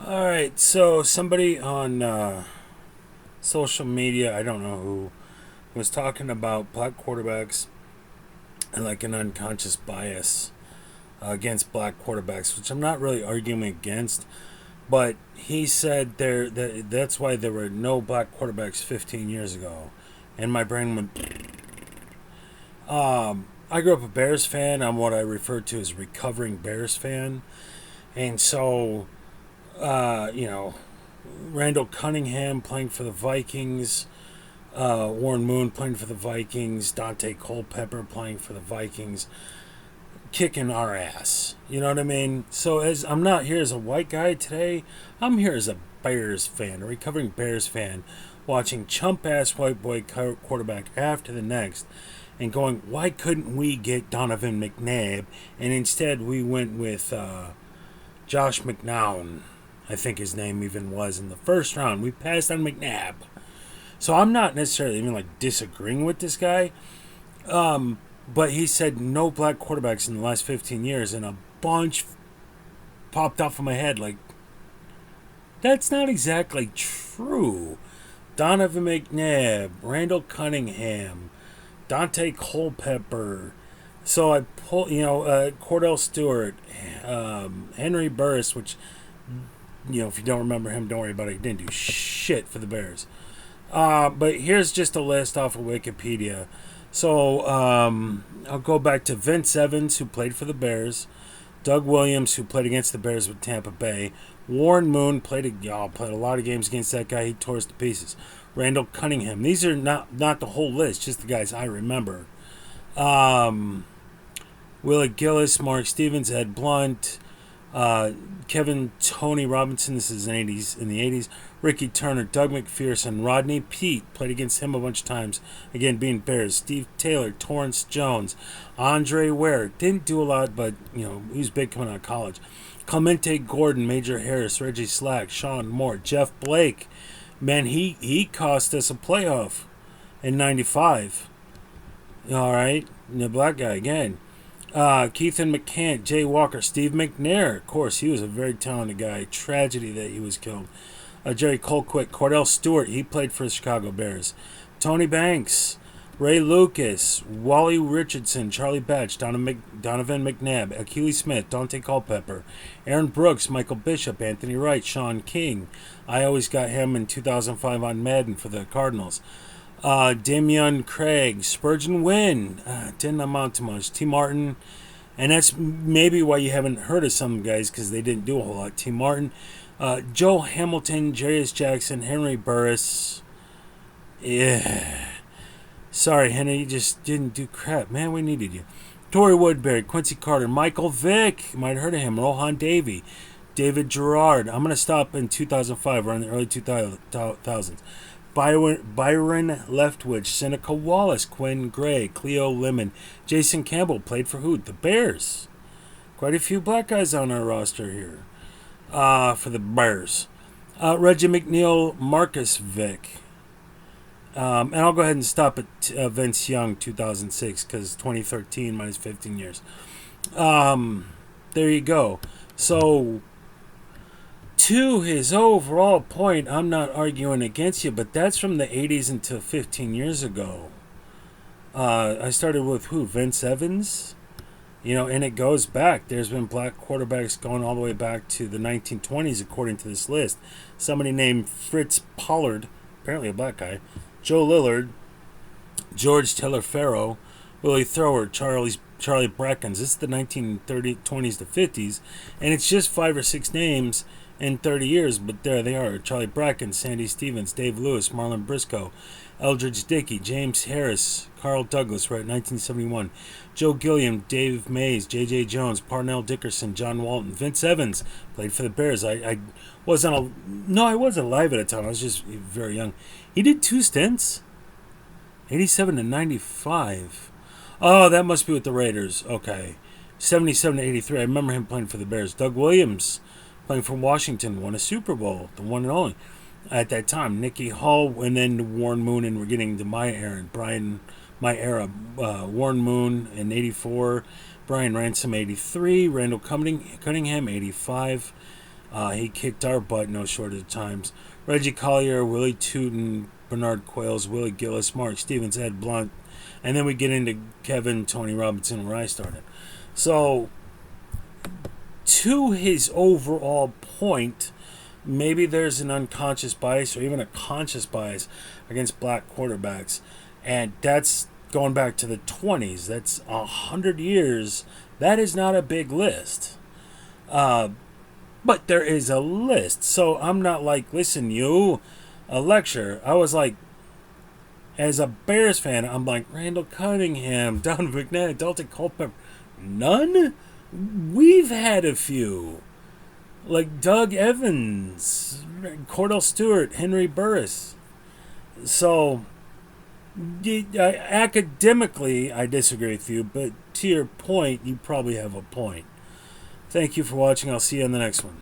All right, so somebody on social media, I don't know who, was talking about black quarterbacks and like an unconscious bias against black quarterbacks, which I'm not really arguing against. But he said that's why there were no black quarterbacks 15 years ago, and my brain went. I grew up a Bears fan. I'm what I refer to as recovering Bears fan, and so you know, Randall Cunningham playing for the Vikings, Warren Moon playing for the Vikings, Dante Culpepper playing for the Vikings, kicking our ass. You know what I mean? So as I'm not here as a white guy today, I'm here as a Bears fan, a recovering Bears fan, watching chump ass white boy quarterback after the next, and going, why couldn't we get Donovan McNabb, and instead we went with Josh McNown. I think his name even was in the first round. We passed on McNabb. So I'm not necessarily even like disagreeing with this guy. But he said no black quarterbacks in the last 15 years, and a bunch popped off of my head. Like, that's not exactly true. Donovan McNabb, Randall Cunningham, Dante Culpepper. So I pull, Cordell Stewart, Henry Burris, which, if you don't remember him, don't worry about it. He didn't do shit for the Bears. But here's just a list off of Wikipedia. So I'll go back to Vince Evans, who played for the Bears. Doug Williams, who played against the Bears with Tampa Bay. Warren Moon played a lot of games against that guy. He tore us to pieces. Randall Cunningham. These are not the whole list, just the guys I remember. Willie Gillis, Mark Stevens, Ed Blunt, Kevin Tony Robinson. This is in the 80s. Ricky Turner, Doug McPherson, Rodney Peete played against him a bunch of times. Again, being Bears. Steve Taylor, Torrance Jones, Andre Ware. Didn't do a lot, but he was big coming out of college. Clemente Gordon, Major Harris, Reggie Slack, Sean Moore, Jeff Blake. Man, he cost us a playoff in '95. All right, the black guy again. Keithan McCant, Jay Walker, Steve McNair. Of course, he was a very talented guy. Tragedy that he was killed. Jerry Colquitt, Cordell Stewart. He played for the Chicago Bears. Tony Banks, Ray Lucas, Wally Richardson, Charlie Batch, Donovan McNabb, Achilles Smith, Dante Culpepper, Aaron Brooks, Michael Bishop, Anthony Wright, Sean King. I always got him in 2005 on Madden for the Cardinals. Damian Craig, Spurgeon Wynn, didn't amount to much. T. Martin, and that's maybe why you haven't heard of some guys because they didn't do a whole lot. T. Martin, Joe Hamilton, Jarius Jackson, Henry Burris. Yeah. Sorry, Henry, you just didn't do crap. Man, we needed you. Torrey Woodbury, Quincy Carter, Michael Vick. You might have heard of him. Rohan Davey, David Gerard. I'm going to stop in 2005. We're in the early 2000s. Byron Leftwich, Seneca Wallace, Quinn Gray, Cleo Lemon, Jason Campbell played for who? The Bears. Quite a few black guys on our roster here for the Bears. Reggie McNeil, Marcus Vick. And I'll go ahead and stop at Vince Young, 2006, because 2013 minus 15 years. There you go. So, to his overall point, I'm not arguing against you, but that's from the 80s until 15 years ago. I started with who? Vince Evans? And it goes back. There's been black quarterbacks going all the way back to the 1920s, according to this list. Somebody named Fritz Pollard, apparently a black guy, Joe Lillard, George Taylor-Farrow, Willie Thrower, Charlie Brackens. This is the 1920s to 50s, and it's just 5 or 6 names in 30 years, but there they are. Charlie Bracken, Sandy Stevens, Dave Lewis, Marlon Briscoe, Eldridge Dickey, James Harris, Carl Douglas, right, 1971, Joe Gilliam, Dave Mays, J.J. Jones, Parnell Dickerson, John Walton, Vince Evans played for the Bears. I wasn't alive at the time. I was just very young. He did 2 stints, 87 to 95. Oh, that must be with the Raiders. Okay, 77 to 83. I remember him playing for the Bears. Doug Williams, playing for Washington, won a Super Bowl, the one and only at that time. Nicky Hall, and then Warren Moon, and we're getting to my era. Warren Moon in 84, Brian Ransom 83, Randall Cunningham 85, He kicked our butt no shortage of times. Reggie Collier, Willie Tootin, Bernard Quayles, Willie Gillis, Mark Stevens, Ed Blunt, and then we get into Kevin, Tony Robinson, where I started. So, to his overall point, maybe there's an unconscious bias or even a conscious bias against black quarterbacks, and that's going back to the 20s. That's 100 years. That is not a big list. But there is a list. So I'm not like, listen, you, a lecture. I was like, as a Bears fan, I'm like, Randall Cunningham, Don McNabb, Dalton Culpepper. None? We've had a few. Like Doug Evans, Cordell Stewart, Henry Burris. So, academically, I disagree with you, but to your point, you probably have a point. Thank you for watching. I'll see you on the next one.